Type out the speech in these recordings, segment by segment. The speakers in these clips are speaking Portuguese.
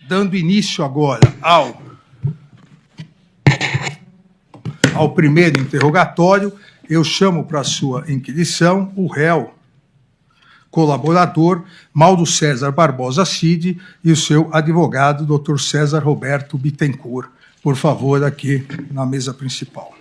Dando início agora ao primeiro interrogatório, eu chamo para sua inquirição o réu colaborador Mauro César Barbosa Cid e o seu advogado, Dr. César Roberto Bittencourt. Por favor, aqui na mesa principal.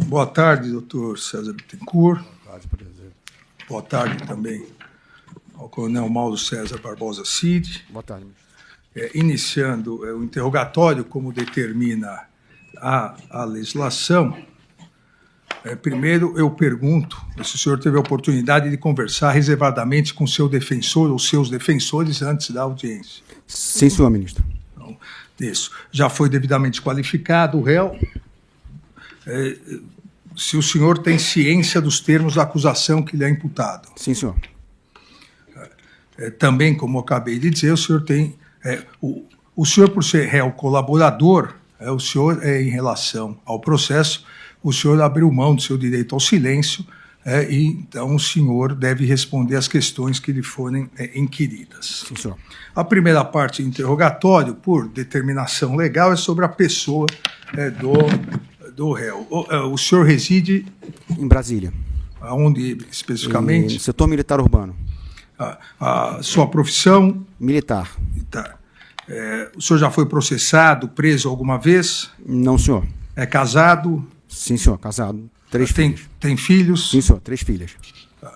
Boa tarde, doutor César Bittencourt. Boa tarde, presidente. Boa tarde também ao coronel Mauro César Barbosa Cid. Boa tarde, ministro. Iniciando o interrogatório, como determina a legislação, primeiro eu pergunto se o senhor teve a oportunidade de conversar reservadamente com seu defensor ou seus defensores antes da audiência. Sim, senhor ministro. Então, isso. Já foi devidamente qualificado o réu. Se o senhor tem ciência dos termos da acusação que lhe é imputado. Sim, senhor. Também, como eu acabei de dizer, o senhor tem... o senhor, por ser réu colaborador, o senhor, em relação ao processo, o senhor abriu mão do seu direito ao silêncio, e então o senhor deve responder às questões que lhe forem inquiridas. Sim, senhor. A primeira parte do interrogatório, por determinação legal, é sobre a pessoa do réu. O senhor reside... Em Brasília. Aonde, especificamente? No setor militar urbano. A sua profissão? Militar. Tá. O senhor já foi processado, preso alguma vez? Não, senhor. É casado? Sim, senhor. Casado. 3 filhos. Tem filhos? Sim, senhor. 3 filhas. Tá.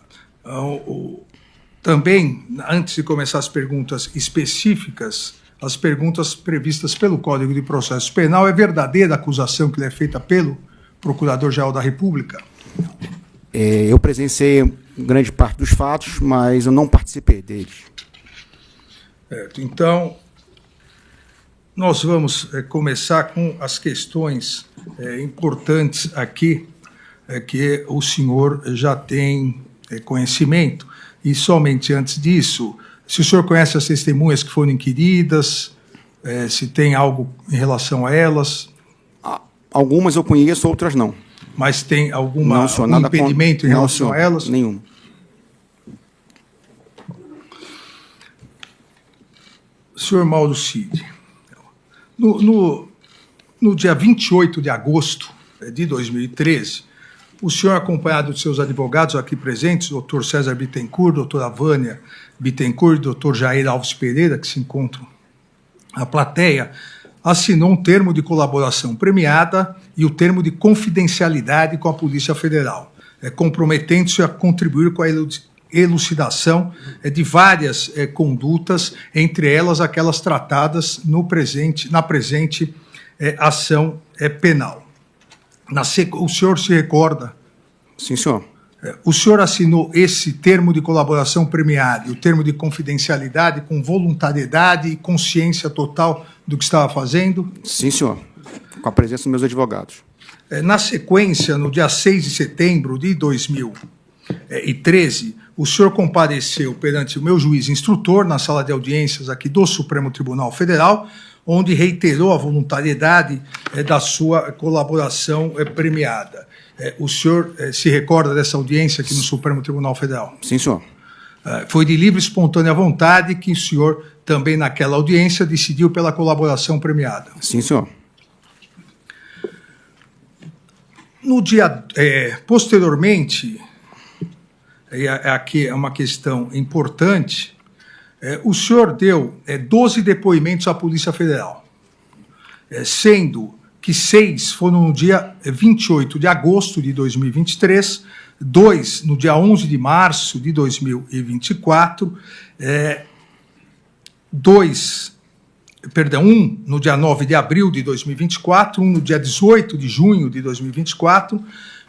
Também, antes de começar as perguntas específicas, as perguntas previstas pelo Código de Processo Penal, é verdadeira a acusação que lhe é feita pelo Procurador-Geral da República? Eu presenciei grande parte dos fatos, mas eu não participei deles. Certo. Então, nós vamos começar com as questões importantes aqui, que o senhor já tem conhecimento. E somente antes disso, se o senhor conhece as testemunhas que foram inquiridas, se tem algo em relação a elas? Algumas eu conheço, outras não. Mas tem algum impedimento em relação a elas? Nenhum. Senhor Mauro Cid, no dia 28 de agosto de 2013, o senhor, acompanhado de seus advogados aqui presentes, doutor César Bittencourt, doutora Vânia Bittencourt e doutor Jair Alves Pereira, que se encontram na plateia, assinou um termo de colaboração premiada e o termo de confidencialidade com a Polícia Federal, comprometendo-se a contribuir com a elucidação de várias condutas, entre elas aquelas tratadas na presente ação penal. O senhor se recorda? Sim, senhor. O senhor assinou esse termo de colaboração premiada e o termo de confidencialidade com voluntariedade e consciência total do que estava fazendo? Sim, senhor. Com a presença dos meus advogados. Na sequência, no dia 6 de setembro de 2013, o senhor compareceu perante o meu juiz instrutor na sala de audiências aqui do Supremo Tribunal Federal, onde reiterou a voluntariedade da sua colaboração premiada. O senhor se recorda dessa audiência aqui no Supremo Tribunal Federal? Sim, senhor. Foi de livre e espontânea vontade que o senhor, também naquela audiência, decidiu pela colaboração premiada? Sim, senhor. No dia posteriormente, aqui é uma questão importante, o senhor deu 12 depoimentos à Polícia Federal, sendo que 6 foram no dia 28 de agosto de 2023, 2 no dia 11 de março de 2024, 2 um no dia 9 de abril de 2024, um no dia 18 de junho de 2024,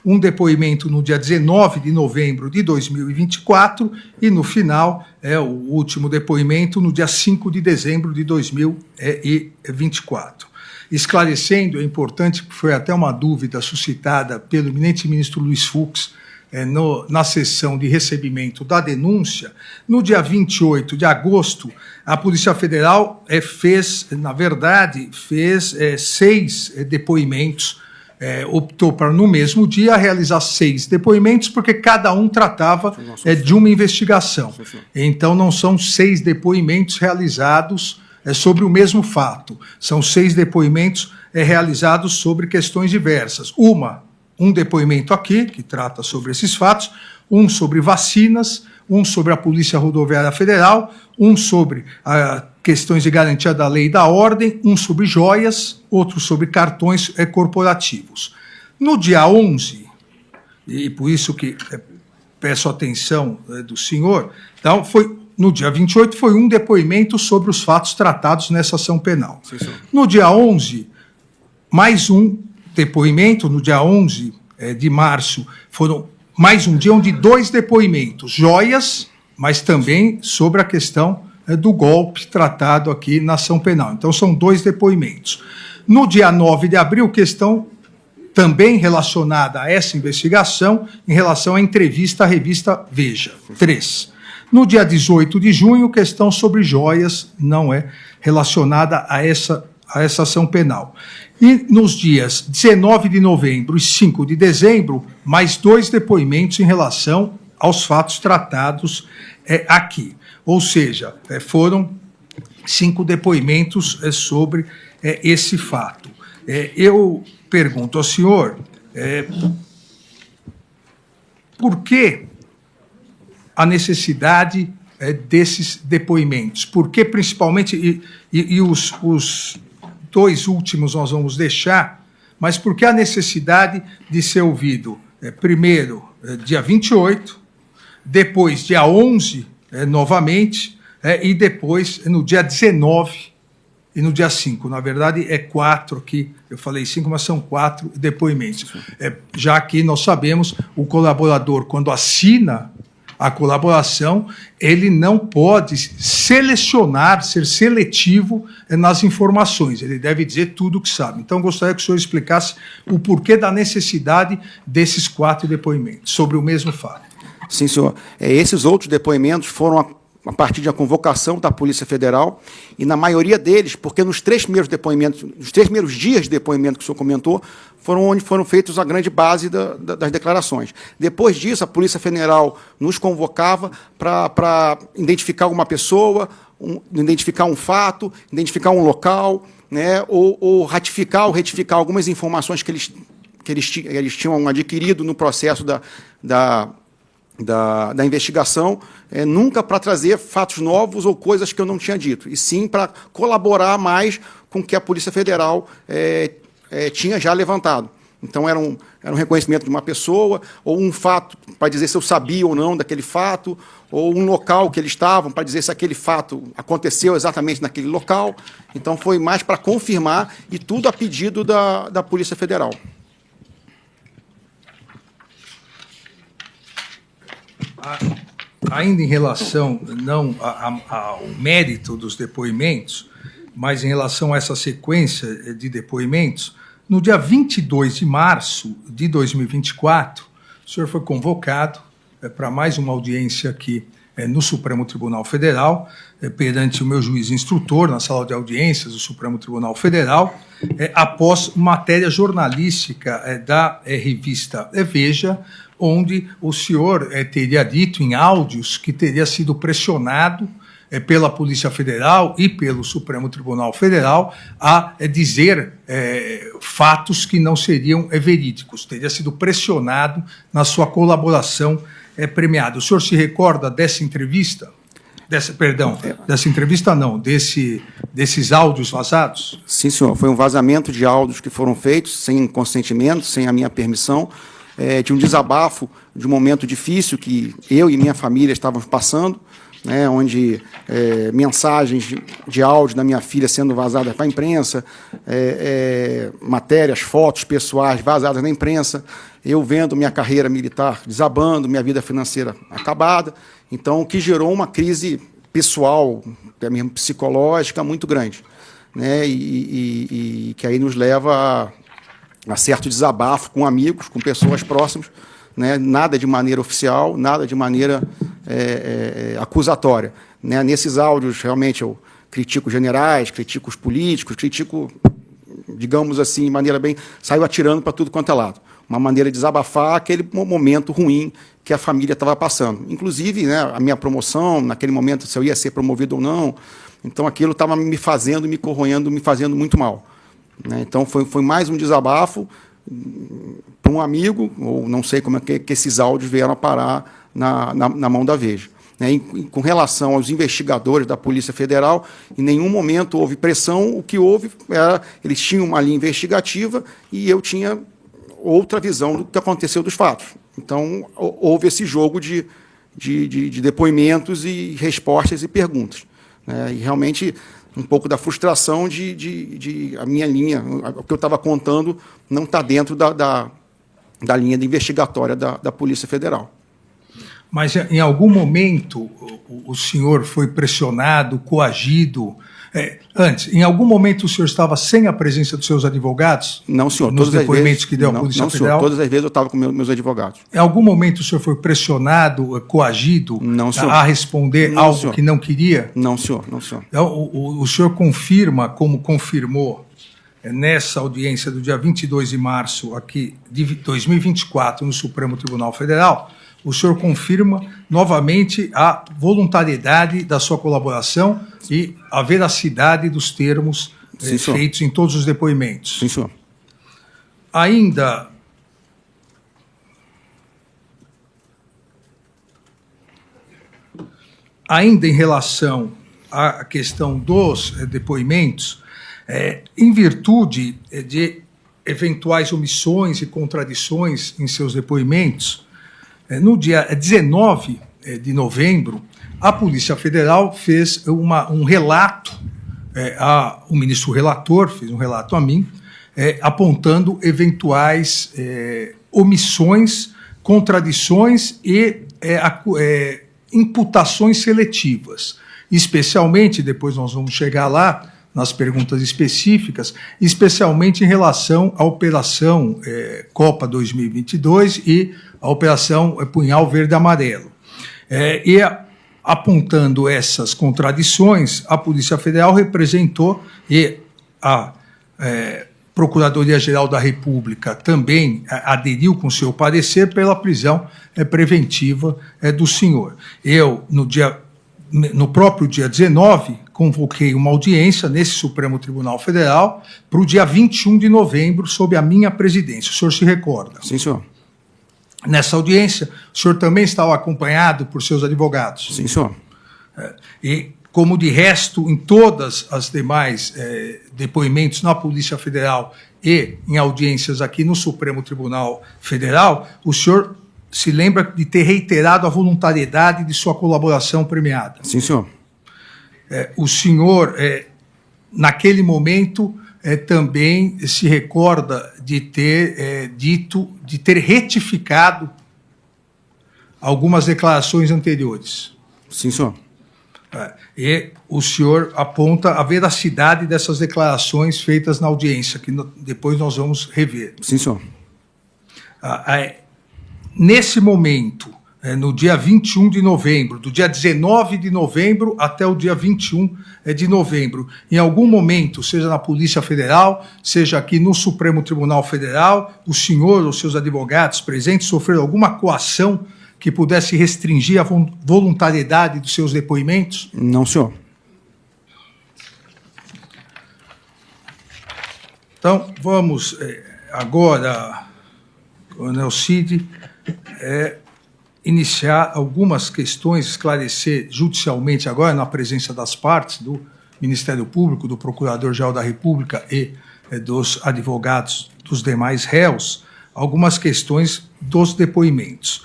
um depoimento no dia 19 de novembro de 2024 e, no final, o último depoimento no dia 5 de dezembro de 2024. Esclarecendo, é importante, que foi até uma dúvida suscitada pelo eminente ministro Luiz Fux na sessão de recebimento da denúncia, no dia 28 de agosto, a Polícia Federal fez 6 depoimentos, optou para, no mesmo dia, realizar 6 depoimentos, porque cada um tratava de uma investigação. Então, não são 6 depoimentos realizados sobre o mesmo fato. São 6 depoimentos realizados sobre questões diversas. Um depoimento aqui, que trata sobre esses fatos, um sobre vacinas, um sobre a Polícia Rodoviária Federal, um sobre questões de garantia da lei e da ordem, um sobre joias, outro sobre cartões corporativos. No dia 11, e por isso que peço atenção do senhor, então, no dia 28 foi um depoimento sobre os fatos tratados nessa ação penal. Sim, no dia 11, mais um depoimento, no dia 11 de março, foram mais um dia onde 2 depoimentos, joias, mas também sobre a questão do golpe tratado aqui na ação penal. Então, são 2 depoimentos. No dia 9 de abril, questão também relacionada a essa investigação, em relação à entrevista à revista Veja, 3. No dia 18 de junho, questão sobre joias, não é relacionada a essa ação penal. E nos dias 19 de novembro e 5 de dezembro, mais 2 depoimentos em relação aos fatos tratados aqui. Ou seja, foram 5 depoimentos sobre esse fato. Eu pergunto ao senhor, por que a necessidade desses depoimentos? Por que, principalmente, e os 2 últimos nós vamos deixar, mas por que a necessidade de ser ouvido primeiro dia 28, depois dia 11 novamente, e depois no dia 19 e no dia 5? Na verdade, 4 aqui, eu falei 5, mas são 4 depoimentos. Já que nós sabemos, o colaborador, quando assina a colaboração, ele não pode selecionar, ser seletivo nas informações, ele deve dizer tudo o que sabe. Então, gostaria que o senhor explicasse o porquê da necessidade desses 4 depoimentos sobre o mesmo fato. Sim, senhor. Esses outros depoimentos foram a partir da convocação da Polícia Federal, e na maioria deles, porque nos 3 primeiros depoimentos, nos 3 primeiros dias de depoimento que o senhor comentou, foram onde foram feitos a grande base das declarações. Depois disso, a Polícia Federal nos convocava para identificar uma pessoa, identificar um fato, identificar um local, né, ou ratificar ou retificar algumas informações que eles tinham adquirido no processo da investigação, nunca para trazer fatos novos ou coisas que eu não tinha dito, e sim para colaborar mais com o que a Polícia Federal tinha já levantado. Então, era um reconhecimento de uma pessoa, ou um fato para dizer se eu sabia ou não daquele fato, ou um local que eles estavam para dizer se aquele fato aconteceu exatamente naquele local. Então, foi mais para confirmar, e tudo a pedido da Polícia Federal. Ainda em relação, não ao mérito dos depoimentos, mas em relação a essa sequência de depoimentos, no dia 22 de março de 2024, o senhor foi convocado para mais uma audiência aqui no Supremo Tribunal Federal, perante o meu juiz instrutor, na sala de audiências do Supremo Tribunal Federal, após matéria jornalística da revista Veja, onde o senhor teria dito em áudios que teria sido pressionado pela Polícia Federal e pelo Supremo Tribunal Federal a dizer fatos que não seriam verídicos, teria sido pressionado na sua colaboração premiada. O senhor se recorda dessa entrevista? Dessa entrevista não, desses áudios vazados? Sim, senhor, foi um vazamento de áudios que foram feitos sem consentimento, sem a minha permissão, de um desabafo de um momento difícil que eu e minha família estávamos passando, né, onde mensagens de áudio da minha filha sendo vazadas para a imprensa, matérias, fotos pessoais vazadas na imprensa, eu vendo minha carreira militar desabando, minha vida financeira acabada, então, o que gerou uma crise pessoal, até mesmo psicológica, muito grande, né, e que aí nos leva a certo desabafo com amigos, com pessoas próximas, né, nada de maneira oficial, nada de maneira acusatória, né. Nesses áudios, realmente, eu critico generais, critico os políticos, critico, digamos assim, de maneira bem... Saio atirando para tudo quanto é lado. Uma maneira de desabafar aquele momento ruim que a família estava passando. Inclusive, né, a minha promoção, naquele momento, se eu ia ser promovido ou não. Então, aquilo estava me fazendo, me corroendo, me fazendo muito mal, né. Então, foi mais um desabafo para um amigo, ou não sei como é que esses áudios vieram a parar na mão da Veja. Né? Com relação aos investigadores da Polícia Federal, em nenhum momento houve pressão, o que houve era, eles tinham uma linha investigativa e eu tinha outra visão do que aconteceu dos fatos. Então, houve esse jogo de depoimentos e respostas e perguntas, né? E realmente um pouco da frustração de a minha linha, o que eu estava contando, não está dentro da linha de investigatória da Polícia Federal. Mas, em algum momento, o senhor foi pressionado, coagido? Antes, em algum momento o senhor estava sem a presença dos seus advogados? Não, senhor. Nos depoimentos que deu a Polícia Federal? Senhor. Todas as vezes eu estava com meus advogados. Em algum momento o senhor foi pressionado, coagido a responder algo que não queria? Não, senhor. Não, senhor. Então, o senhor confirma, como confirmou nessa audiência do dia 22 de março aqui de 2024 no Supremo Tribunal Federal, o senhor confirma novamente a voluntariedade da sua colaboração e a veracidade dos termos feitos em todos os depoimentos. Sim, senhor. Ainda em relação à questão dos depoimentos, em virtude de eventuais omissões e contradições em seus depoimentos, no dia 19 de novembro, a Polícia Federal fez um relato, o ministro relator fez um relato a mim, apontando eventuais omissões, contradições e imputações seletivas. Especialmente, depois nós vamos chegar lá, nas perguntas específicas, especialmente em relação à Operação Copa 2022 e a Operação Punhal Verde Amarelo. E apontando essas contradições, a Polícia Federal representou e a Procuradoria-Geral da República também aderiu com seu parecer pela prisão preventiva do senhor. Eu, no próprio dia 19, convoquei uma audiência nesse Supremo Tribunal Federal para o dia 21 de novembro, sob a minha presidência. O senhor se recorda? Sim, senhor. Nessa audiência, o senhor também estava acompanhado por seus advogados? Sim, senhor. E, como de resto, em todas as demais depoimentos na Polícia Federal e em audiências aqui no Supremo Tribunal Federal, o senhor se lembra de ter reiterado a voluntariedade de sua colaboração premiada? Sim, senhor. O senhor, naquele momento, também se recorda de ter de ter retificado algumas declarações anteriores? Sim, senhor. E o senhor aponta a veracidade dessas declarações feitas na audiência, que depois nós vamos rever. Sim, senhor. Nesse momento, no dia 21 de novembro, do dia 19 de novembro até o dia 21 de novembro, em algum momento, seja na Polícia Federal, seja aqui no Supremo Tribunal Federal, o senhor ou seus advogados presentes sofreram alguma coação que pudesse restringir a voluntariedade dos seus depoimentos? Não, senhor. Então, vamos agora, Coronel Cid, iniciar algumas questões, esclarecer judicialmente agora, na presença das partes, do Ministério Público, do Procurador-Geral da República e dos advogados dos demais réus, algumas questões dos depoimentos.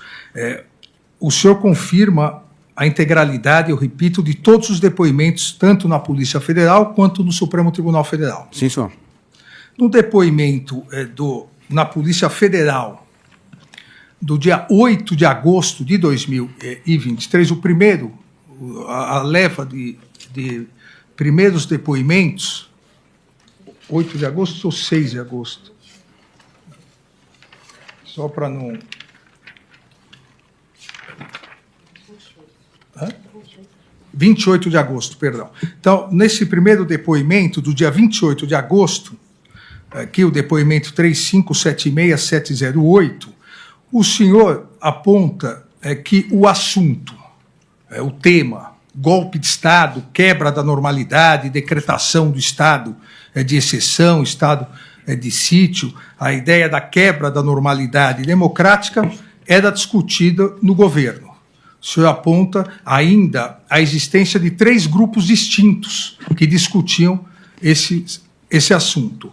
O senhor confirma a integralidade, eu repito, de todos os depoimentos, tanto na Polícia Federal quanto no Supremo Tribunal Federal. Sim, senhor. No depoimento na Polícia Federal, do dia 8 de agosto de 2023, o primeiro, a leva de primeiros depoimentos, 8 de agosto ou 6 de agosto? Só para não... 28 de agosto, perdão. Então, nesse primeiro depoimento, do dia 28 de agosto, aqui o depoimento 3576708, o senhor aponta que o assunto, o tema, golpe de Estado, quebra da normalidade, decretação do estado de exceção, estado de sítio, a ideia da quebra da normalidade democrática era discutida no governo. O senhor aponta ainda a existência de 3 grupos distintos que discutiam esse assunto.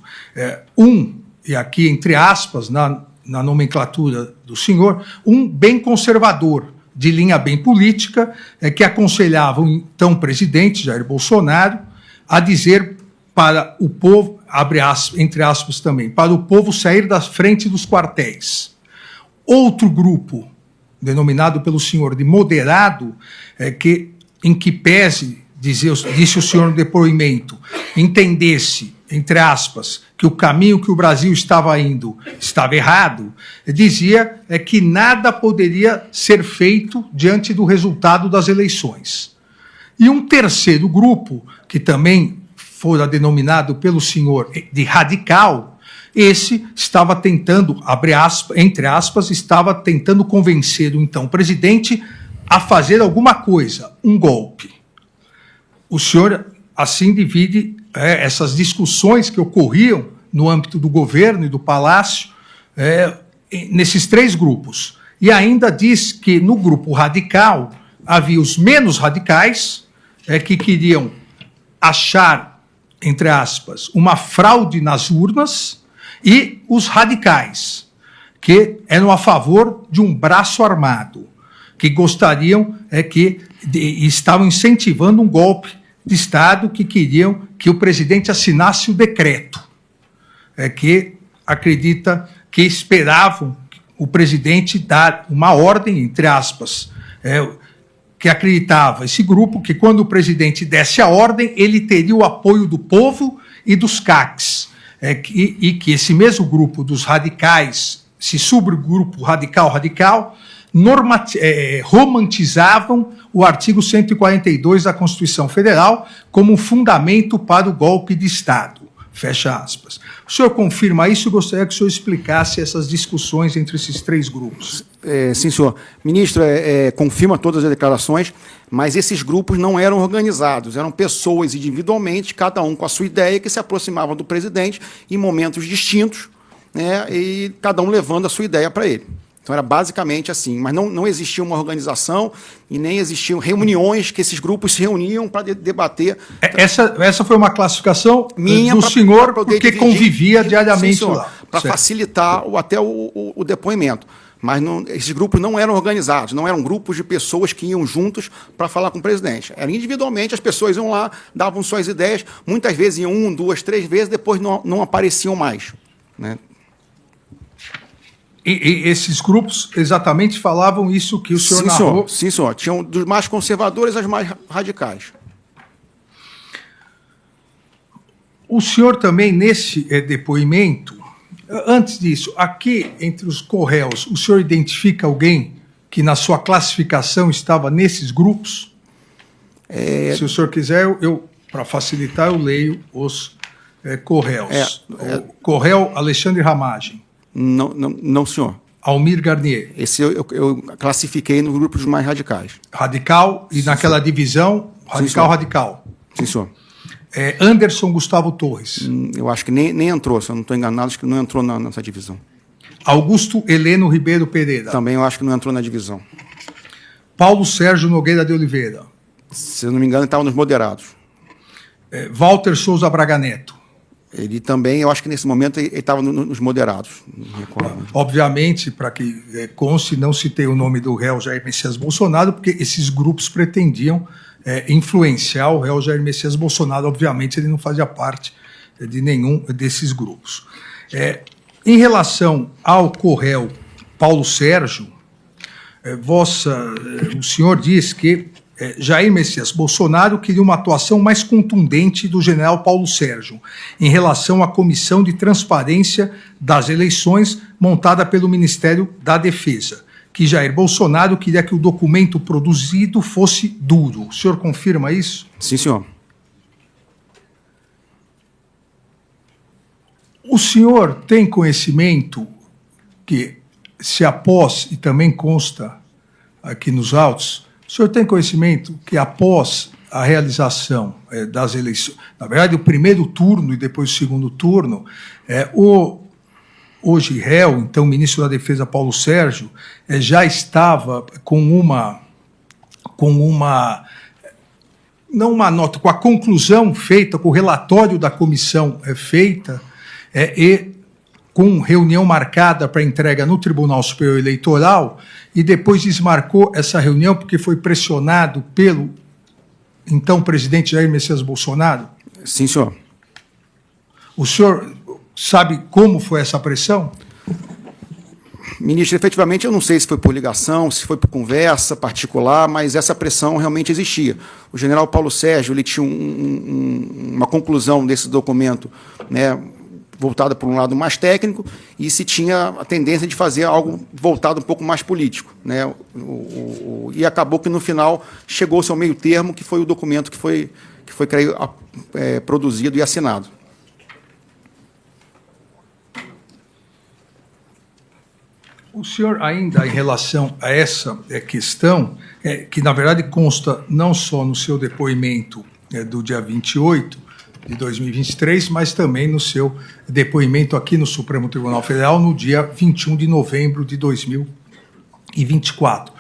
E aqui, entre aspas, na nomenclatura do senhor, um bem conservador, de linha bem política, que aconselhava o então presidente Jair Bolsonaro a dizer para o povo, abre aspas, entre aspas também, para o povo sair da frente dos quartéis. Outro grupo, denominado pelo senhor de moderado, em que pese, disse o senhor no depoimento, entendesse, entre aspas, que o caminho que o Brasil estava indo estava errado, dizia que nada poderia ser feito diante do resultado das eleições. E um terceiro grupo, que também fora denominado pelo senhor de radical, esse estava tentando, entre aspas, estava tentando convencer o então presidente a fazer alguma coisa, um golpe. O senhor, assim, divide essas discussões que ocorriam no âmbito do governo e do Palácio nesses 3 grupos. E ainda diz que no grupo radical havia os menos radicais, que queriam achar, entre aspas, uma fraude nas urnas, e os radicais, que eram a favor de um braço armado, que gostariam estavam incentivando um golpe de Estado, que queriam que o presidente assinasse o decreto, que acredita que esperavam o presidente dar uma ordem, entre aspas, que acreditava esse grupo que quando o presidente desse a ordem, ele teria o apoio do povo e dos CACs, e que esse mesmo grupo dos radicais, esse subgrupo radical, romantizavam o artigo 142 da Constituição Federal como um fundamento para o golpe de Estado. Fecha aspas. O senhor confirma isso? Eu gostaria que o senhor explicasse essas discussões entre esses 3 grupos. Sim, senhor. Ministro, confirma todas as declarações, mas esses grupos não eram organizados, eram pessoas individualmente, cada um com a sua ideia, que se aproximavam do presidente em momentos distintos, né, e cada um levando a sua ideia para ele. Então, era basicamente assim, mas não existia uma organização e nem existiam reuniões que esses grupos se reuniam para debater. Essa foi uma classificação minha do senhor, porque convivia diariamente lá. Para facilitar até o depoimento. Mas esses grupos não eram organizados, não eram grupos de pessoas que iam juntos para falar com o presidente. Era individualmente, as pessoas iam lá, davam suas ideias, muitas vezes iam 1, 2, 3 vezes, depois não apareciam mais, né? E esses grupos exatamente falavam isso que o senhor narrou? Sim, senhor. Tinham dos mais conservadores aos mais radicais. O senhor também, nesse depoimento, antes disso, aqui entre os corréus, o senhor identifica alguém que na sua classificação estava nesses grupos? Se o senhor quiser, para facilitar, eu leio os corréus. O corréu Alexandre Ramagem. Não, senhor. Almir Garnier. Esse eu classifiquei no grupo dos mais radicais. Radical, e naquela divisão, radical. Sim, senhor. Anderson Gustavo Torres. Eu acho que nem entrou, se eu não estou enganado, acho que não entrou nessa divisão. Augusto Heleno Ribeiro Pereira. Também eu acho que não entrou na divisão. Paulo Sérgio Nogueira de Oliveira. Se eu não me engano, estava nos moderados. Walter Souza Braga Neto. Ele também, eu acho que nesse momento ele estava nos moderados. Não me recordo. Obviamente, para que conste, não citei o nome do réu Jair Messias Bolsonaro, porque esses grupos pretendiam influenciar o réu Jair Messias Bolsonaro. Obviamente, ele não fazia parte de nenhum desses grupos. Em relação ao co-réu Paulo Sérgio, o senhor diz que Jair Messias Bolsonaro queria uma atuação mais contundente do general Paulo Sérgio em relação à Comissão de Transparência das Eleições montada pelo Ministério da Defesa, que Jair Bolsonaro queria que o documento produzido fosse duro. O senhor confirma isso? Sim, senhor. O senhor tem conhecimento que, se após, e também consta aqui nos autos, o senhor tem conhecimento que após a realização das eleições, na verdade, o primeiro turno e depois o segundo turno, hoje réu, então ministro da Defesa Paulo Sérgio, já estava não uma nota, com a conclusão feita, com o relatório da comissão feita, e com reunião marcada para entrega no Tribunal Superior Eleitoral, e depois desmarcou essa reunião porque foi pressionado pelo então presidente Jair Messias Bolsonaro? Sim, senhor. O senhor sabe como foi essa pressão? Ministro, efetivamente, eu não sei se foi por ligação, se foi por conversa particular, mas essa pressão realmente existia. O general Paulo Sérgio ele tinha uma conclusão desse documento, né, voltada por um lado mais técnico, e se tinha a tendência de fazer algo voltado um pouco mais político, né? E acabou que, no final, chegou-se ao meio termo, que foi o documento que foi creio, produzido e assinado. O senhor, ainda em relação a essa questão, que, na verdade, consta não só no seu depoimento do dia 28 de 2023, mas também no seu depoimento aqui no Supremo Tribunal Federal no dia 21 de novembro de 2024.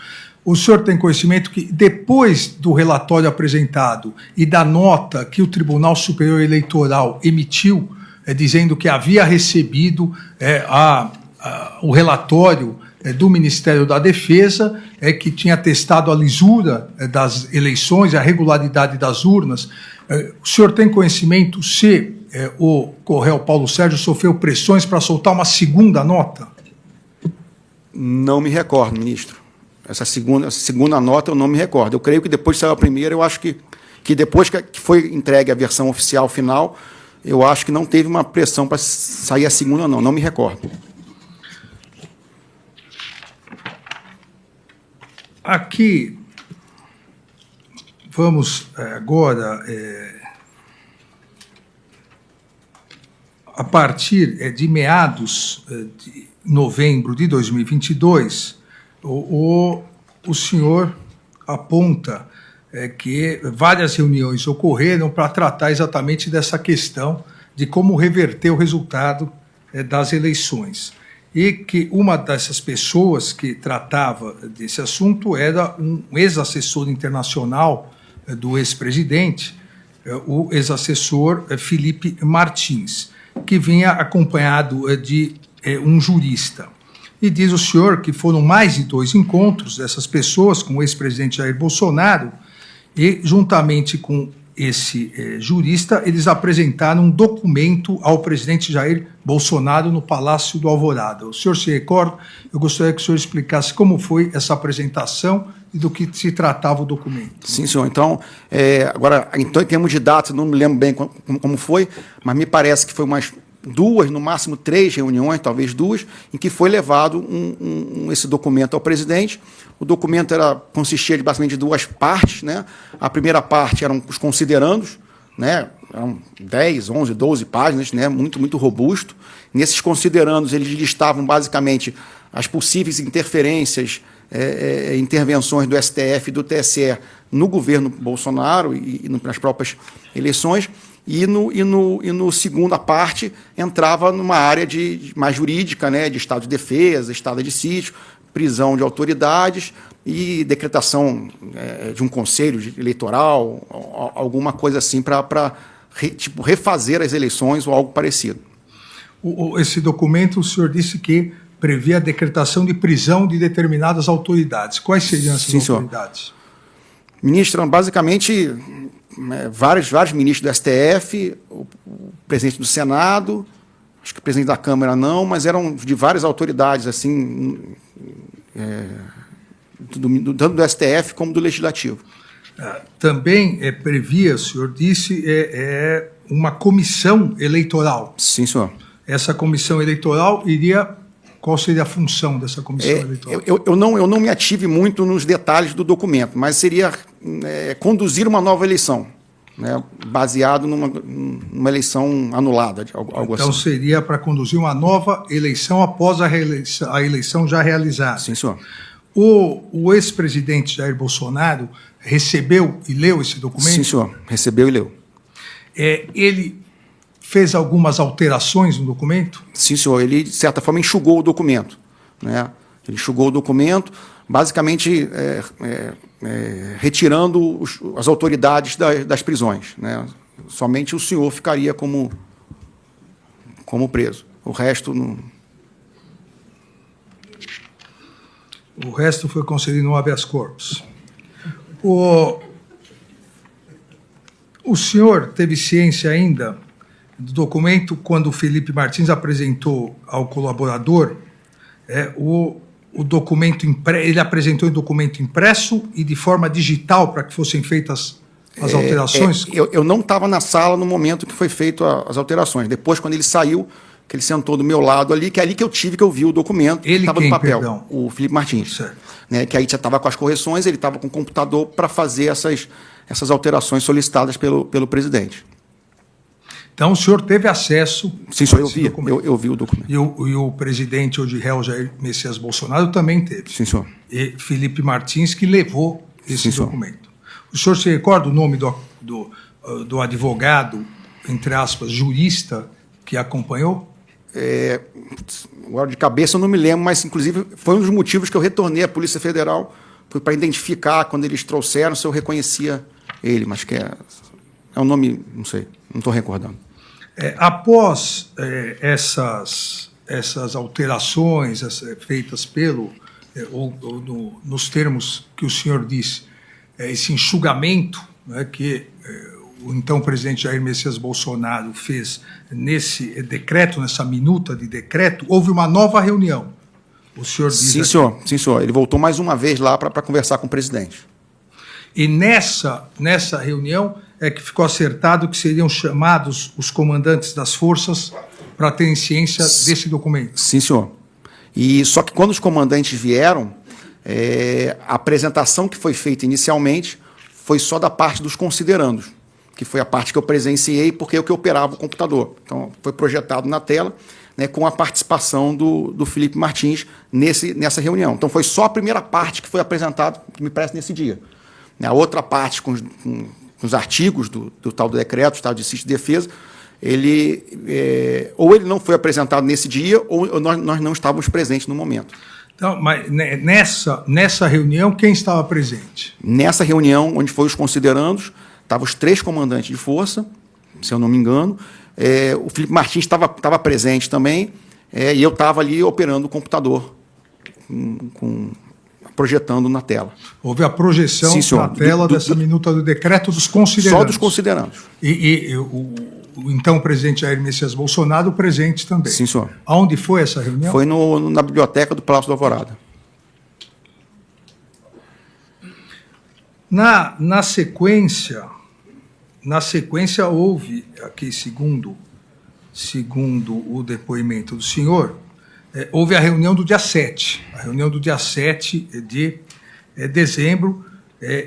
O senhor tem conhecimento que, depois do relatório apresentado e da nota que o Tribunal Superior Eleitoral emitiu, dizendo que havia recebido o relatório do Ministério da Defesa, que tinha testado a lisura das eleições, a regularidade das urnas, o senhor tem conhecimento se o co-réu Paulo Sérgio sofreu pressões para soltar uma segunda nota? Não me recordo, ministro. Essa segunda nota eu não me recordo. Eu creio que depois que saiu a primeira, eu acho que depois que foi entregue a versão oficial final, eu acho que não teve uma pressão para sair a segunda, não me recordo. Aqui, vamos agora, a partir de meados de novembro de 2022, o senhor aponta que várias reuniões ocorreram para tratar exatamente dessa questão de como reverter o resultado das eleições. E que uma dessas pessoas que tratava desse assunto era um ex-assessor internacional do ex-presidente, o ex-assessor Felipe Martins, que vinha acompanhado de um jurista. E diz o senhor que foram mais de 2 encontros dessas pessoas com o ex-presidente Jair Bolsonaro, e, juntamente com esse jurista, eles apresentaram um documento ao presidente Jair Bolsonaro no Palácio do Alvorada. O senhor se recorda? Eu gostaria que o senhor explicasse como foi essa apresentação e do que se tratava o documento. Sim, senhor. Então, agora, em termos de datas, não me lembro bem como foi, mas me parece que foi umas 2, no máximo 3 reuniões, talvez 2, em que foi levado esse documento ao presidente. O documento consistia basicamente de 2 partes, né? A primeira parte eram os considerandos, né? Eram 10, 11, 12 páginas, né? Muito robusto. Nesses considerandos, eles listavam basicamente as possíveis interferências, intervenções do STF e do TSE no governo Bolsonaro e nas próprias eleições. E no segunda parte entrava numa área mais jurídica, né, de estado de defesa, estado de sítio, prisão de autoridades e decretação de um conselho eleitoral, alguma coisa assim para refazer as eleições ou algo parecido. Esse documento, o senhor disse que previa a decretação de prisão de determinadas autoridades. Quais seriam essas autoridades? Ministro, basicamente, vários ministros do STF, o presidente do Senado, acho que o presidente da Câmara não, mas eram de várias autoridades, assim, tanto do STF como do Legislativo. Também previa, o senhor disse, uma comissão eleitoral. Sim, senhor. Essa comissão eleitoral iria... Qual seria a função dessa comissão eleitoral? Eu não me ative muito nos detalhes do documento, mas seria conduzir uma nova eleição, né, baseado numa eleição anulada, algo então, assim. seria para conduzir uma nova eleição após a eleição já realizada. Sim, senhor. O ex-presidente Jair Bolsonaro recebeu e leu esse documento? Sim, senhor. Recebeu e leu. Ele fez algumas alterações no documento? Sim, senhor. Ele, de certa forma, enxugou o documento, né? Ele enxugou o documento, basicamente retirando as autoridades das prisões, né? Somente o senhor ficaria como preso. O resto não... O resto foi concedido no habeas corpus. O senhor teve ciência ainda do documento quando o Felipe Martins apresentou ao colaborador o documento ele apresentou em documento impresso e de forma digital para que fossem feitas as alterações? Eu não estava na sala no momento que foi feito as alterações. Depois, quando ele saiu, que ele sentou do meu lado ali, que é ali que eu vi o documento, ele estava no papel. Perdão? O Felipe Martins. Certo. Né, que aí já estava com as correções, ele estava com o computador para fazer essas alterações solicitadas pelo presidente. Então, o senhor teve acesso... Sim, senhor, eu vi o documento. E o presidente hoje réu Jair Messias Bolsonaro também teve. Sim, senhor. E Felipe Martins que levou esse Sim, documento. O senhor se recorda o nome do advogado, entre aspas, jurista, que acompanhou? Agora de cabeça eu não me lembro, mas inclusive foi um dos motivos que eu retornei à Polícia Federal, foi para identificar, quando eles trouxeram, se eu reconhecia ele, mas que é um nome, não sei, não estou recordando. Após essas alterações feitas nos termos que o senhor disse, esse enxugamento, né, que o então presidente Jair Messias Bolsonaro fez nesse decreto, nessa minuta de decreto, houve uma nova reunião. O senhor diz Sim, senhor. Sim, senhor. Ele voltou mais uma vez lá para conversar com o presidente. E nessa reunião é que ficou acertado que seriam chamados os comandantes das forças para terem ciência desse documento. Sim, senhor. E só que quando os comandantes vieram, a apresentação que foi feita inicialmente foi só da parte dos considerandos, que foi a parte que eu presenciei, porque é o que operava o computador. Então, foi projetado na tela, né, com a participação do Felipe Martins nessa reunião. Então, foi só a primeira parte que foi apresentada, que me parece, nesse dia. A outra parte, com os artigos do tal do decreto, estado de sítio de defesa, ou ele não foi apresentado nesse dia, ou nós não estávamos presentes no momento. Então, mas nessa reunião, quem estava presente? Nessa reunião, onde foi os considerandos, estavam os 3 comandantes de força, se eu não me engano. O Felipe Martins estava presente também, e eu estava ali operando o computador, projetando na tela. Houve a projeção Sim, na tela dessa minuta do decreto dos considerandos. Só dos considerandos. E o então presidente Jair Messias Bolsonaro presente também. Sim, senhor. Aonde foi essa reunião? Foi na biblioteca do Palácio do Alvorada. Na sequência houve, aqui segundo o depoimento do senhor, houve a reunião do dia 7, a reunião do dia 7 de dezembro,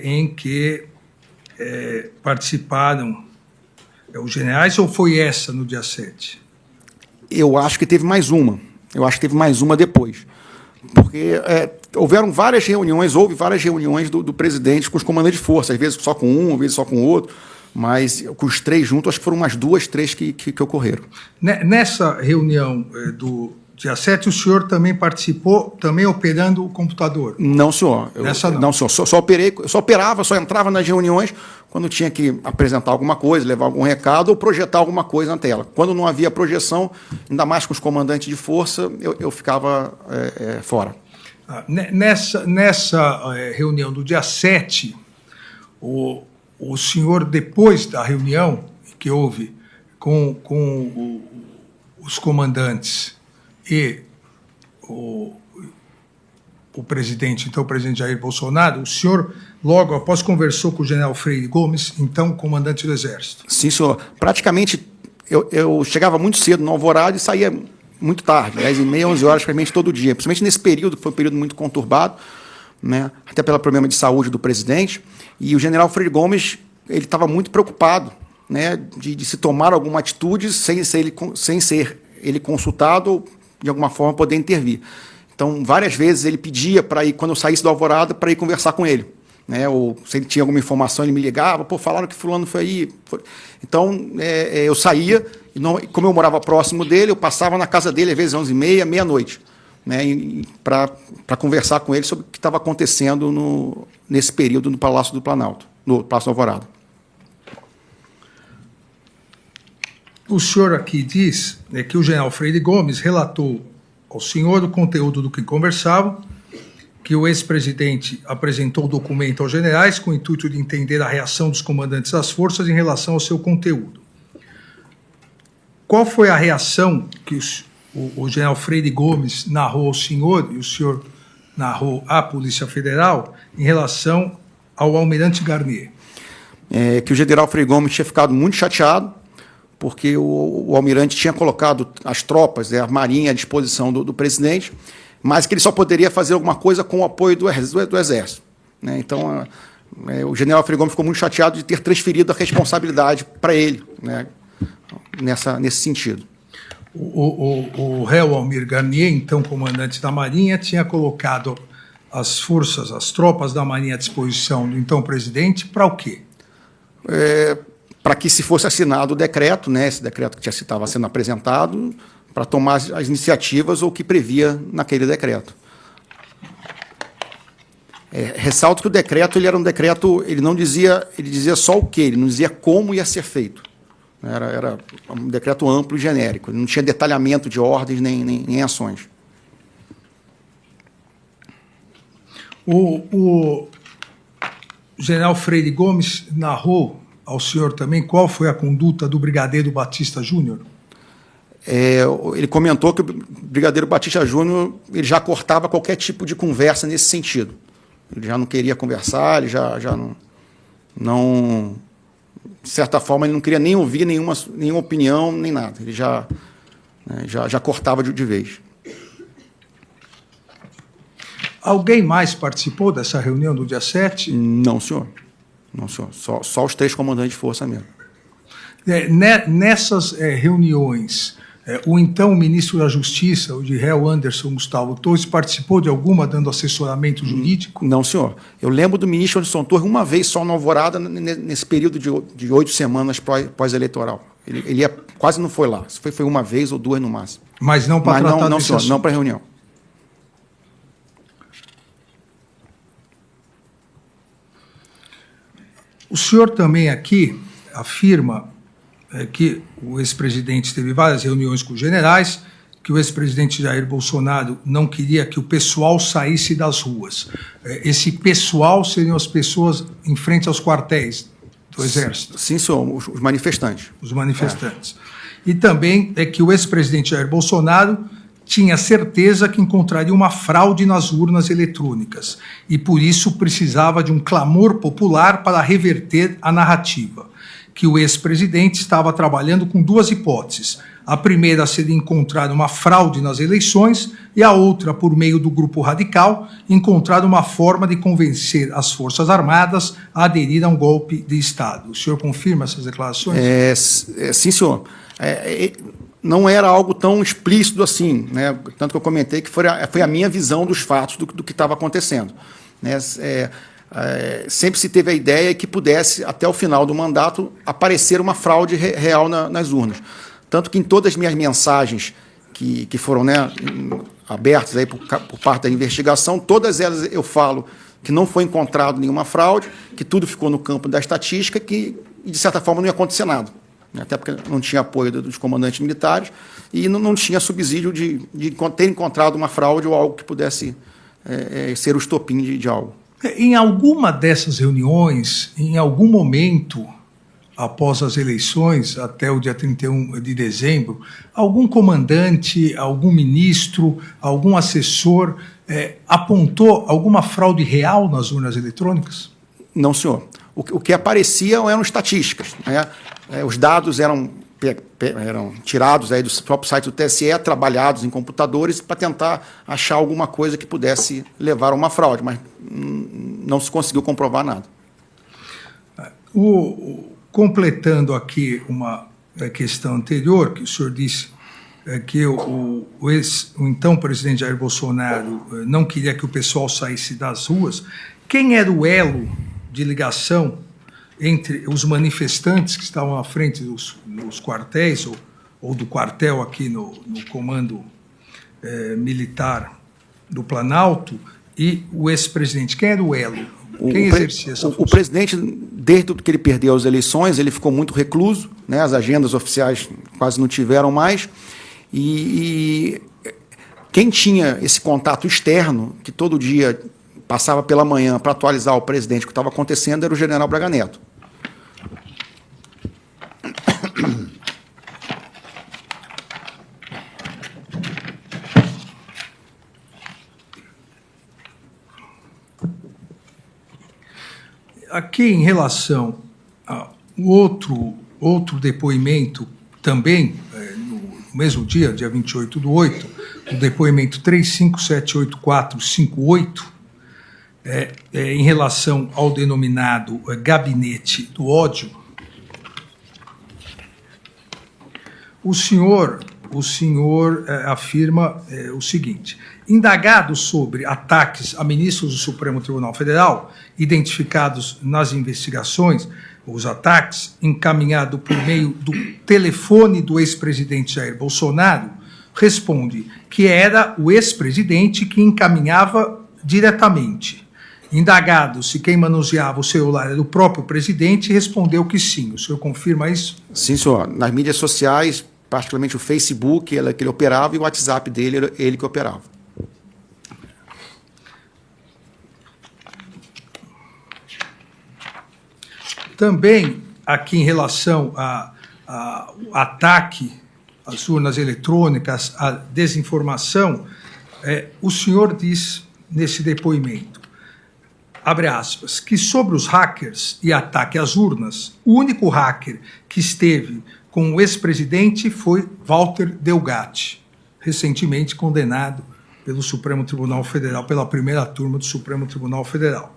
em que participaram os generais, ou foi essa no dia 7? Eu acho que teve mais uma. Eu acho que teve mais uma depois. Porque houve várias reuniões do presidente com os comandantes de força, às vezes só com um, às vezes só com o outro, mas com os 3 juntos, acho que foram umas 2, 3 que ocorreram. Nessa reunião dia 7, o senhor também participou, também operando o computador? Não, senhor. Nessa não. Não, senhor. Só operava, só entrava nas reuniões quando tinha que apresentar alguma coisa, levar algum recado ou projetar alguma coisa na tela. Quando não havia projeção, ainda mais com os comandantes de força, eu ficava fora. Nessa reunião do dia 7, o senhor, depois da reunião que houve com os comandantes e o presidente, então o presidente Jair Bolsonaro, o senhor logo após conversou com o general Freire Gomes, então comandante do Exército? Sim, senhor. Praticamente, eu chegava muito cedo no Alvorada e saía muito tarde, 10h30, 11 horas, praticamente todo dia. Principalmente nesse período, que foi um período muito conturbado, né, até pelo problema de saúde do presidente. E o general Freire Gomes, ele estava muito preocupado, né, de se tomar alguma atitude sem ser ele consultado ou, de alguma forma, poder intervir. Então, várias vezes ele pedia para ir, quando eu saísse do Alvorada, para ir conversar com ele. Né, ou se ele tinha alguma informação, ele me ligava, falaram que fulano foi aí. Então, eu saía, e como eu morava próximo dele, eu passava na casa dele, às vezes 11h30, meia-noite, né, para conversar com ele sobre o que estava acontecendo nesse período no Palácio do Planalto, no Palácio do Alvorada. O senhor aqui diz que o general Freire Gomes relatou ao senhor o conteúdo do que conversavam, que o ex-presidente apresentou o documento aos generais com o intuito de entender a reação dos comandantes das forças em relação ao seu conteúdo. Qual foi a reação que o general Freire Gomes narrou ao senhor e o senhor narrou à Polícia Federal em relação ao almirante Garnier? Que o general Freire Gomes tinha ficado muito chateado, porque o almirante tinha colocado as tropas, a marinha à disposição do presidente, mas que ele só poderia fazer alguma coisa com o apoio do Exército. Né? Então, o general Freire Gomes ficou muito chateado de ter transferido a responsabilidade para ele, né? Nesse sentido. O réu Almir Garnier, então comandante da Marinha, tinha colocado as tropas da Marinha à disposição do então presidente para o quê? Para que se fosse assinado o decreto, né, esse decreto que já estava sendo apresentado, para tomar as iniciativas ou que previa naquele decreto. Ressalto que o decreto ele era um decreto, ele dizia só o quê, ele não dizia como ia ser feito. Era um decreto amplo e genérico, ele não tinha detalhamento de ordens nem ações. O general Freire Gomes narrou ao senhor também qual foi a conduta do brigadeiro Batista Júnior? Ele comentou que o brigadeiro Batista Júnior ele já cortava qualquer tipo de conversa nesse sentido. Ele já não queria conversar, ele já não de certa forma, ele não queria nem ouvir nenhuma opinião, nem nada. Ele já cortava de vez. Alguém mais participou dessa reunião do dia 7? Não, senhor. Não, senhor. Só os 3 comandantes de força mesmo. Nessas reuniões, o então ministro da Justiça, o de réu Anderson Gustavo Torres, participou de alguma dando assessoramento jurídico? Não, senhor. Eu lembro do ministro Anderson Torres uma vez só na Alvorada, nesse período de 8 semanas pós-eleitoral. Ele quase não foi lá. Foi uma vez ou 2 no máximo. Mas não para tratar não, desse senhor, assunto. não para reunião. O senhor também aqui afirma que o ex-presidente teve várias reuniões com os generais, que o ex-presidente Jair Bolsonaro não queria que o pessoal saísse das ruas. Esse pessoal seriam as pessoas em frente aos quartéis do Exército? Sim, senhor, os manifestantes. Os manifestantes. E também é que o ex-presidente Jair Bolsonaro tinha certeza que encontraria uma fraude nas urnas eletrônicas e, por isso, precisava de um clamor popular para reverter a narrativa, que o ex-presidente estava trabalhando com 2 hipóteses. A primeira seria encontrar uma fraude nas eleições e a outra, por meio do grupo radical, encontrar uma forma de convencer as Forças Armadas a aderir a um golpe de Estado. O senhor confirma essas declarações? Sim, senhor. Não era algo tão explícito assim, né? Tanto que eu comentei que foi a minha visão dos fatos do que estava acontecendo. Né? Sempre se teve a ideia que pudesse, até o final do mandato, aparecer uma fraude real nas urnas. Tanto que em todas as minhas mensagens que foram, né, abertas aí por parte da investigação, todas elas eu falo que não foi encontrado nenhuma fraude, que tudo ficou no campo da estatística, que, de certa forma, não ia acontecer nada. Até porque não tinha apoio dos comandantes militares e não tinha subsídio de ter encontrado uma fraude ou algo que pudesse ser o estopim de algo. Em alguma dessas reuniões, em algum momento, após as eleições, até o dia 31 de dezembro, algum comandante, algum ministro, algum assessor apontou alguma fraude real nas urnas eletrônicas? Não, senhor. O que aparecia eram estatísticas, né? Os dados eram tirados aí do próprio site do TSE, trabalhados em computadores para tentar achar alguma coisa que pudesse levar a uma fraude, mas não se conseguiu comprovar nada. Completando aqui uma questão anterior, que o senhor disse que o então presidente Jair Bolsonaro não queria que o pessoal saísse das ruas, quem era o elo de ligação entre os manifestantes que estavam à frente dos quartéis, ou do quartel aqui no comando militar do Planalto, e o ex-presidente? Quem era o elo? Quem exercia essa função? O presidente, desde que ele perdeu as eleições, ele ficou muito recluso, né? As agendas oficiais quase não tiveram mais, e quem tinha esse contato externo, que todo dia passava pela manhã para atualizar o presidente o que estava acontecendo, era o general Braga Neto. Aqui, em relação a outro depoimento, também, no mesmo dia 28/8, o depoimento 35784458, em relação ao denominado gabinete do ódio, o senhor afirma o seguinte: indagado sobre ataques a ministros do Supremo Tribunal Federal, identificados nas investigações, os ataques encaminhados por meio do telefone do ex-presidente Jair Bolsonaro, responde que era o ex-presidente que encaminhava diretamente. Indagado se quem manuseava o celular era o próprio presidente, respondeu que sim. O senhor confirma isso? Sim, senhor. Nas mídias sociais, particularmente o Facebook, que ele operava, e o WhatsApp dele era ele que operava. Também, aqui em relação ao ataque às urnas eletrônicas, à desinformação, o senhor diz nesse depoimento, abre aspas, que sobre os hackers e ataque às urnas, o único hacker que esteve com o ex-presidente foi Walter Delgatti, recentemente condenado pelo Supremo Tribunal Federal, pela primeira turma do Supremo Tribunal Federal.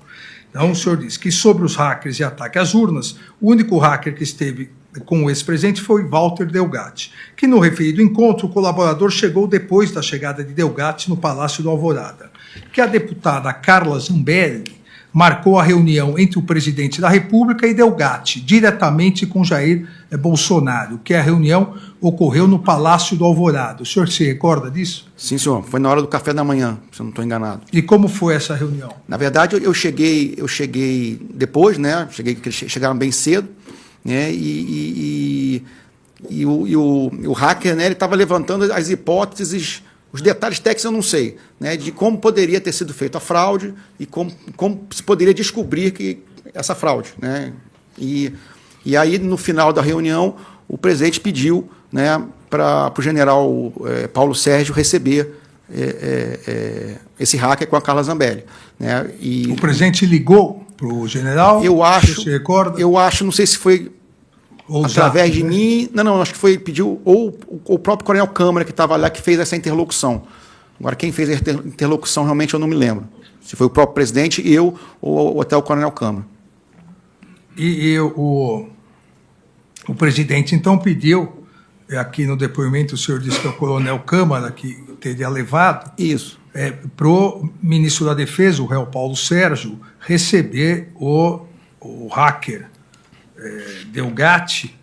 Então, o senhor diz que sobre os hackers e ataque às urnas, o único hacker que esteve com o ex-presidente foi Walter Delgatti, que no referido encontro o colaborador chegou depois da chegada de Delgatti no Palácio do Alvorada, que a deputada Carla Zambelli marcou a reunião entre o presidente da República e Delgatti, diretamente com Jair Bolsonaro, que a reunião ocorreu no Palácio do Alvorada. O senhor se recorda disso? Sim, senhor. Foi na hora do café da manhã, se eu não estou enganado. E como foi essa reunião? Na verdade, eu cheguei depois, né? Chegaram bem cedo, né? E o hacker, né? Ele estava levantando as hipóteses. Os detalhes técnicos eu não sei, né, de como poderia ter sido feita a fraude e como se poderia descobrir que essa fraude, né? E aí, no final da reunião, o presidente pediu, né, para o general Paulo Sérgio receber esse hacker com a Carla Zambelli, né? E o presidente ligou para o general? Você se recorda? Eu acho, não sei se foi através de mim. Não, acho que pediu ou o próprio Coronel Câmara, que estava lá, que fez essa interlocução. Agora, quem fez a interlocução, realmente eu não me lembro. Se foi o próprio presidente, eu, ou até o Coronel Câmara. E o presidente, então, pediu, aqui no depoimento, o senhor disse que é o Coronel Câmara que teria levado. Isso. Para o ministro da Defesa, o réu Paulo Sérgio, receber o hacker Delgatti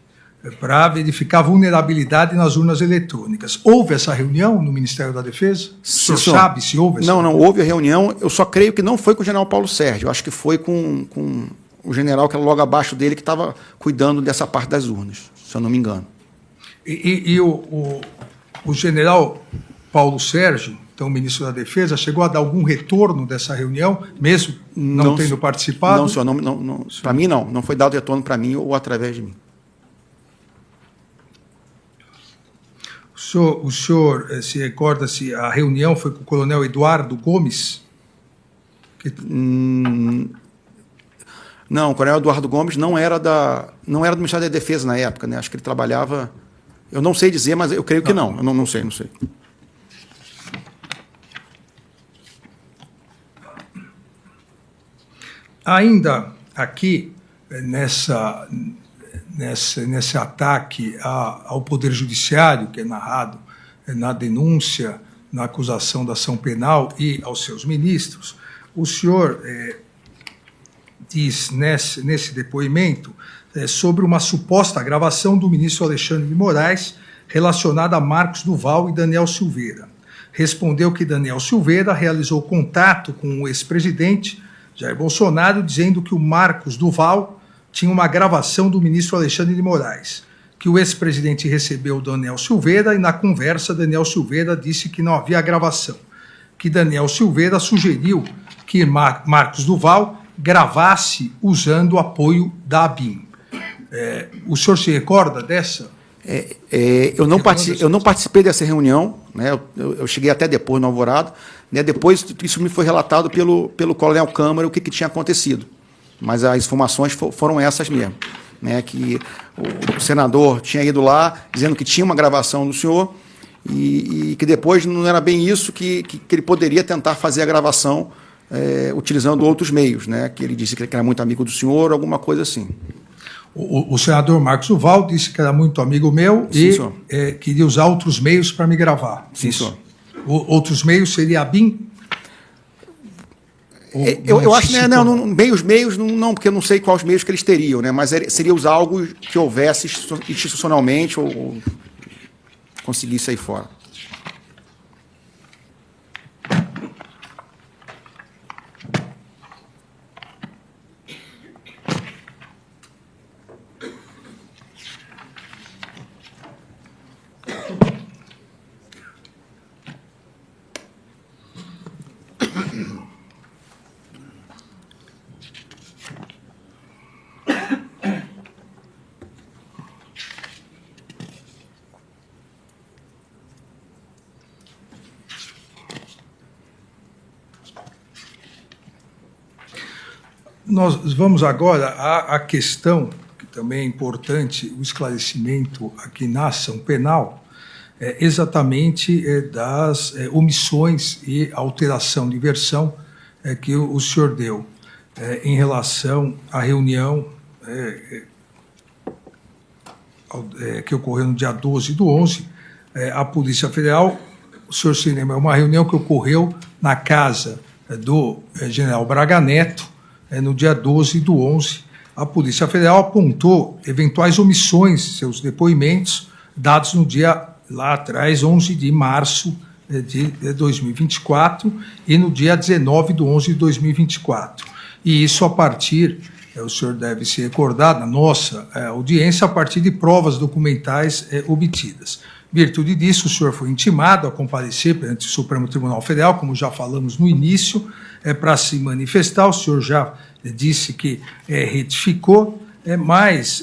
para verificar a vulnerabilidade nas urnas eletrônicas. Houve essa reunião no Ministério da Defesa? O senhor sabe se houve essa reunião? Não, houve a reunião. Eu só creio que não foi com o general Paulo Sérgio. Eu acho que foi com o general que era logo abaixo dele, que estava cuidando dessa parte das urnas, se eu não me engano. E o general Paulo Sérgio, então, o ministro da Defesa, chegou a dar algum retorno dessa reunião, mesmo não tendo participado? Não, senhor, não, para mim não. Não foi dado retorno para mim ou através de mim. O senhor se recorda se a reunião foi com o coronel Eduardo Gomes? Não, o coronel Eduardo Gomes não era do Ministério da Defesa na época, né? Acho que ele trabalhava... Eu não sei dizer, mas eu creio que não. Eu não sei. Ainda aqui, nesse ataque ao Poder Judiciário, que é narrado na denúncia, na acusação da ação penal e aos seus ministros, o senhor diz nesse depoimento sobre uma suposta gravação do ministro Alexandre de Moraes relacionada a Marcos Duval e Daniel Silveira. Respondeu que Daniel Silveira realizou contato com o ex-presidente Jair Bolsonaro, dizendo que o Marcos Duval tinha uma gravação do ministro Alexandre de Moraes, que o ex-presidente recebeu Daniel Silveira e, na conversa, Daniel Silveira disse que não havia gravação, que Daniel Silveira sugeriu que Marcos Duval gravasse usando o apoio da ABIN. O senhor se recorda dessa? Eu não participei dessa reunião, né? Eu cheguei até depois no Alvorada, né? Depois isso me foi relatado pelo coronel Câmara o que tinha acontecido, mas as informações foram essas mesmo, né? Que o senador tinha ido lá dizendo que tinha uma gravação do senhor e que depois não era bem isso, que ele poderia tentar fazer a gravação utilizando outros meios, né? Que ele disse que era muito amigo do senhor, alguma coisa assim. O senador Marcos Duval disse que era muito amigo meu. Sim, e queria usar outros meios para me gravar. Sim, senhor. Outros meios seria a BIM? Eu acho que meios não, porque eu não sei quais meios que eles teriam, né? Mas seria usar algo que houvesse institucionalmente ou conseguisse sair fora. Nós vamos agora à questão, que também é importante, o esclarecimento aqui na ação penal, exatamente das omissões e alteração de versão que o senhor deu em relação à reunião que ocorreu no dia 12/11, a Polícia Federal, o senhor se lembra, é uma reunião que ocorreu na casa do general Braga Neto, no dia 12/11, a Polícia Federal apontou eventuais omissões, seus depoimentos, dados no dia, lá atrás, 11 de março de 2024, e no dia 19/11 de 2024. E isso a partir, o senhor deve se recordar, da nossa audiência, a partir de provas documentais obtidas. Em virtude disso, o senhor foi intimado a comparecer perante o Supremo Tribunal Federal, como já falamos no início, para se manifestar. O senhor já disse que retificou, mas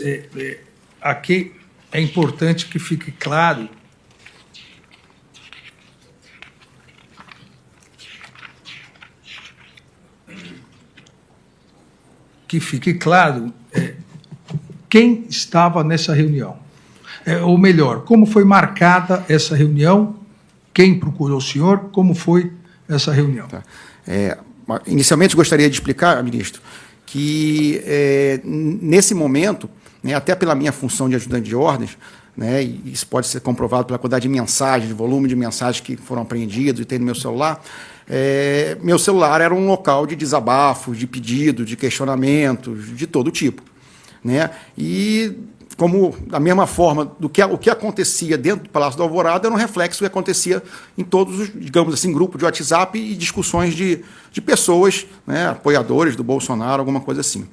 aqui é importante que fique claro quem estava nessa reunião. Ou melhor, como foi marcada essa reunião, quem procurou o senhor, como foi essa reunião. Tá. Inicialmente, gostaria de explicar, ministro, que nesse momento, né, até pela minha função de ajudante de ordens, né, e isso pode ser comprovado pela quantidade de mensagens, de volume de mensagens que foram apreendidos e tem no meu celular, meu celular era um local de desabafos, de pedidos, de questionamentos, de todo tipo, né? E como, da mesma forma, o que acontecia dentro do Palácio da Alvorada era um reflexo do que acontecia em todos os, digamos assim, grupos de WhatsApp e discussões de pessoas, né, apoiadores do Bolsonaro, alguma coisa assim.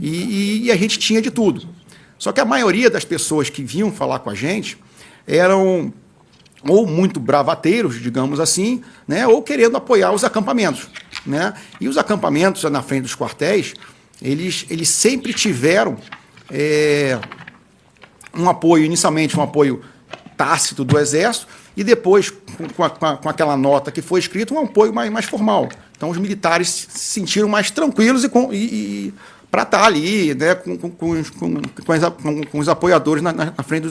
E a gente tinha de tudo. Só que a maioria das pessoas que vinham falar com a gente eram ou muito bravateiros, digamos assim, né, ou querendo apoiar os acampamentos, né? E os acampamentos na frente dos quartéis, eles sempre tiveram um apoio, inicialmente um apoio tácito do Exército, e depois, com aquela nota que foi escrita, um apoio mais formal. Então, os militares se sentiram mais tranquilos para estar ali, né, com os apoiadores na frente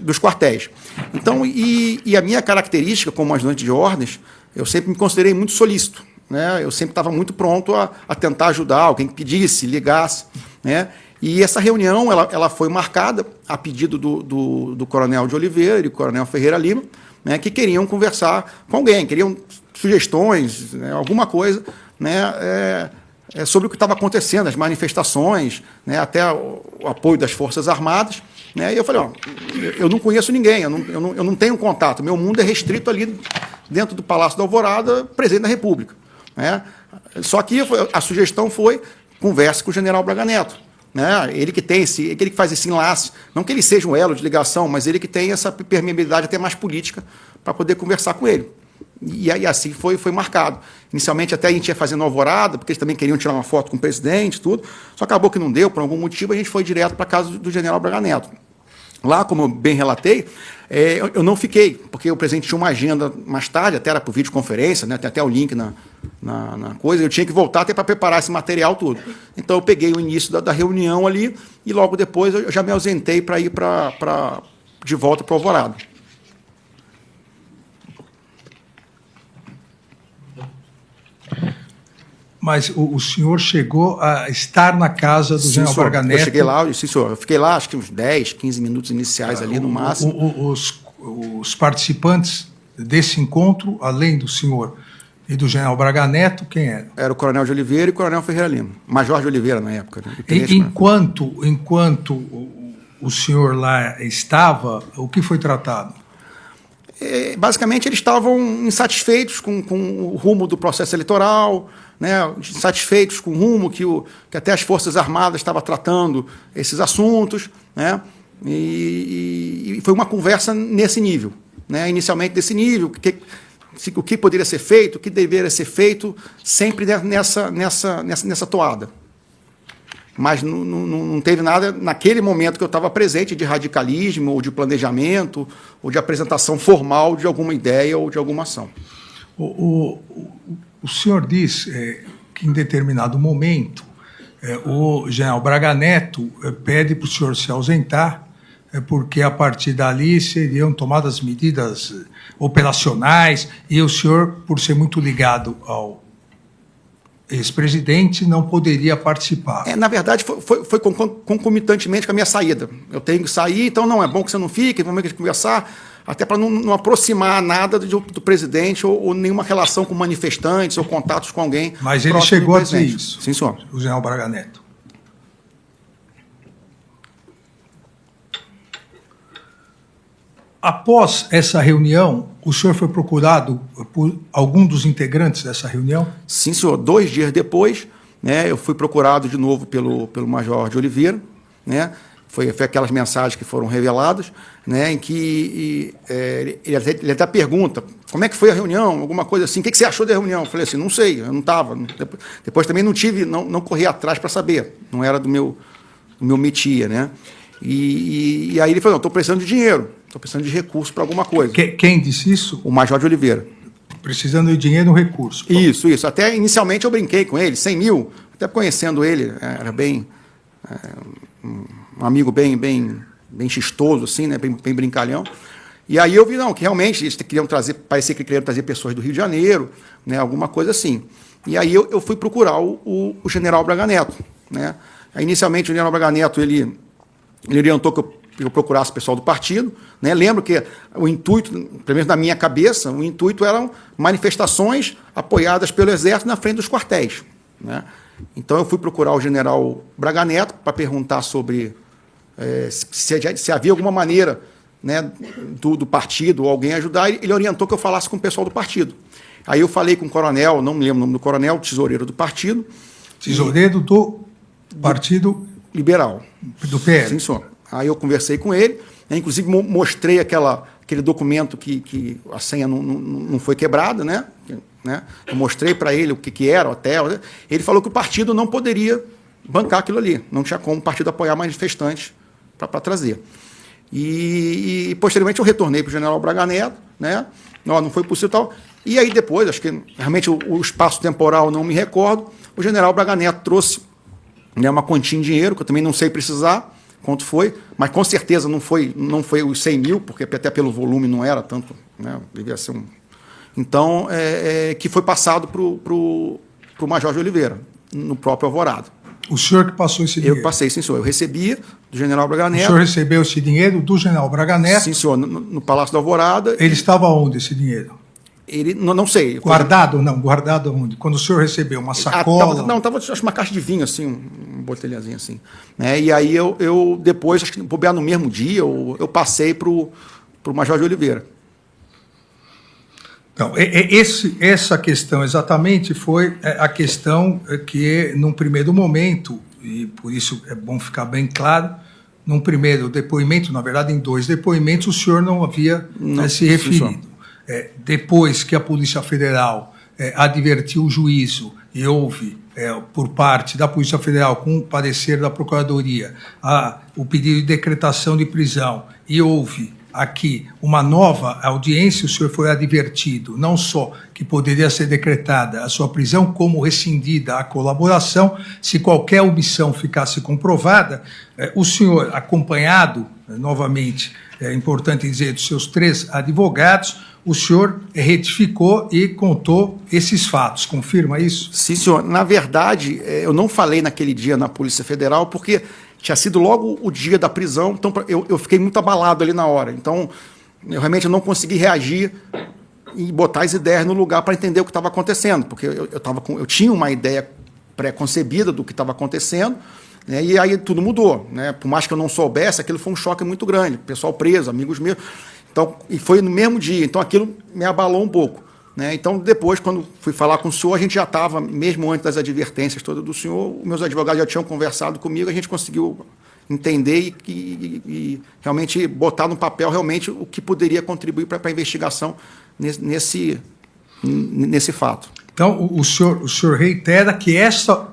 dos quartéis. Então, a minha característica como ajudante de ordens, eu sempre me considerei muito solícito, né? Eu sempre estava muito pronto a tentar ajudar alguém que pedisse, ligasse, né? E essa reunião ela foi marcada a pedido do Coronel de Oliveira e do Coronel Ferreira Lima, né, que queriam conversar com alguém, queriam sugestões, né, alguma coisa, né, sobre o que estava acontecendo, as manifestações, né, até o apoio das Forças Armadas. Né, e eu falei, eu não conheço ninguém, eu não tenho contato, meu mundo é restrito ali dentro do Palácio da Alvorada, presidente da República. Né? Só que a sugestão foi, converse com o general Braga Neto. Né? Ele que faz esse enlace, não que ele seja um elo de ligação, mas ele que tem essa permeabilidade até mais política para poder conversar com ele. E assim foi marcado. Inicialmente até a gente ia fazer no Alvorada, porque eles também queriam tirar uma foto com o presidente, tudo, só acabou que não deu, por algum motivo a gente foi direto para a casa do general Braga Neto. Lá, como eu bem relatei, eu não fiquei, porque o presidente tinha uma agenda mais tarde, até era por videoconferência, né, tem até o link na coisa, eu tinha que voltar até para preparar esse material tudo. Então eu peguei o início da reunião ali e logo depois eu já me ausentei para ir de volta para o Alvorada. Mas o senhor chegou a estar na casa do general Braga Neto? Eu cheguei lá, sim, senhor. Eu fiquei lá, acho que uns 10, 15 minutos iniciais ali no máximo. Os participantes desse encontro, além do senhor e do general Braga Neto, quem era? Era o Coronel de Oliveira e o Coronel Ferreira Lima. Major de Oliveira, na época. Né? Enquanto o senhor lá estava, o que foi tratado? Basicamente, eles estavam insatisfeitos com o rumo do processo eleitoral, né, insatisfeitos com o rumo que até as Forças Armadas estavam tratando esses assuntos, né, e foi uma conversa nesse nível, né, inicialmente desse nível, o que poderia ser feito, o que deveria ser feito, sempre nessa toada. Mas não teve nada, naquele momento que eu estava presente, de radicalismo, ou de planejamento, ou de apresentação formal de alguma ideia ou de alguma ação. O senhor diz que, em determinado momento, o general Braga Neto pede para o senhor se ausentar, porque, a partir dali, seriam tomadas medidas operacionais, e o senhor, por ser muito ligado ao ex-presidente, não poderia participar. Na verdade, foi concomitantemente com a minha saída. Eu tenho que sair, então não é bom que você não fique, vamos conversar, até para não aproximar nada do presidente ou nenhuma relação com manifestantes ou contatos com alguém. Mas ele chegou a dizer isso. Sim, senhor. O general Braga Neto. Após essa reunião, o senhor foi procurado por algum dos integrantes dessa reunião? Sim, senhor. 2 dias depois, né, eu fui procurado de novo pelo Major de Oliveira, né, foi aquelas mensagens que foram reveladas, né, em que ele até pergunta, como é que foi a reunião, alguma coisa assim, o que você achou da reunião? Eu falei assim, não sei, eu não estava. Depois também não corri atrás para saber, não era do meu métier, né. E aí ele falou, estou precisando de dinheiro, estou precisando de recurso para alguma coisa. Quem disse isso? O Major de Oliveira. Precisando de dinheiro e recurso. Isso. Até inicialmente eu brinquei com ele, 100 mil, até conhecendo ele, era bem um amigo bem chistoso, assim, né, bem brincalhão. E aí eu vi, que realmente eles queriam parecia que queriam trazer pessoas do Rio de Janeiro, né, alguma coisa assim. E aí eu fui procurar o general Braga Neto, né. Aí, inicialmente o general Braga Neto, ele orientou que eu procurasse o pessoal do partido, né? Lembro que o intuito, pelo menos na minha cabeça, o intuito eram manifestações apoiadas pelo Exército na frente dos quartéis, né? Então, eu fui procurar o general Braga Neto para perguntar sobre se havia alguma maneira, né, do partido ou alguém ajudar. Ele orientou que eu falasse com o pessoal do partido. Aí eu falei com o coronel, não me lembro o nome do coronel, tesoureiro do partido. Tesoureiro do Partido Liberal. Do PL. Sim, senhor. Aí eu conversei com ele, né, inclusive mostrei aquele documento que a senha não foi quebrada, né? Eu mostrei para ele o que era o hotel. Né? Ele falou que o partido não poderia bancar aquilo ali, não tinha como o partido apoiar manifestantes para trazer. E posteriormente eu retornei para o general Braga Neto, né? Não foi possível tal. E aí depois, acho que realmente o espaço temporal não me recordo, o general Braga Neto trouxe, né, uma quantia em dinheiro, que eu também não sei precisar quanto foi, mas com certeza não foi os 100 mil, porque até pelo volume não era tanto, né, devia ser um... Então, que foi passado para o Major de Oliveira, no próprio Alvorada. O senhor que passou esse dinheiro? Eu passei, sim, senhor. Eu recebia do general Braga Neto. O senhor recebeu esse dinheiro do general Braga Neto? Sim, senhor, no Palácio da Alvorada. Ele estava onde, esse dinheiro? Ele, não sei. Guardado? Não, guardado onde? Quando o senhor recebeu uma sacola? Estava acho uma caixa de vinho, assim, um botelhazinho assim. Né? E aí eu depois, acho que bobear no mesmo dia, eu passei para o Major de Oliveira. Então, essa questão exatamente foi a questão que, num primeiro momento, e por isso é bom ficar bem claro, num primeiro depoimento, na verdade, em 2 depoimentos, o senhor não havia se referido. Depois que a Polícia Federal advertiu o juízo e houve, por parte da Polícia Federal, com o parecer da Procuradoria, o pedido de decretação de prisão, e houve aqui uma nova audiência, o senhor foi advertido não só que poderia ser decretada a sua prisão, como rescindida a colaboração, se qualquer omissão ficasse comprovada. O senhor, acompanhado, novamente, é importante dizer, dos seus 3 advogados, o senhor retificou e contou esses fatos. Confirma isso? Sim, senhor. Na verdade, eu não falei naquele dia na Polícia Federal, porque tinha sido logo o dia da prisão, então eu fiquei muito abalado ali na hora. Então, eu realmente não consegui reagir e botar as ideias no lugar para entender o que estava acontecendo, porque eu tinha uma ideia pré-concebida do que estava acontecendo, né, e aí tudo mudou. Né? Por mais que eu não soubesse, aquilo foi um choque muito grande. Pessoal preso, amigos meus. Então, e foi no mesmo dia, então aquilo me abalou um pouco. Né? Então, depois, quando fui falar com o senhor, a gente já estava, mesmo antes das advertências todas do senhor, meus advogados já tinham conversado comigo, a gente conseguiu entender e realmente botar no papel realmente o que poderia contribuir para a investigação nesse fato. Então, o senhor reitera que essa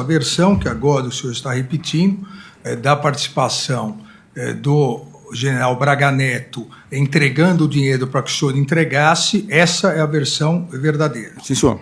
versão que agora o senhor está repetindo, da participação do general Braga Neto entregando o dinheiro para que o senhor entregasse, essa é a versão verdadeira. Sim, senhor.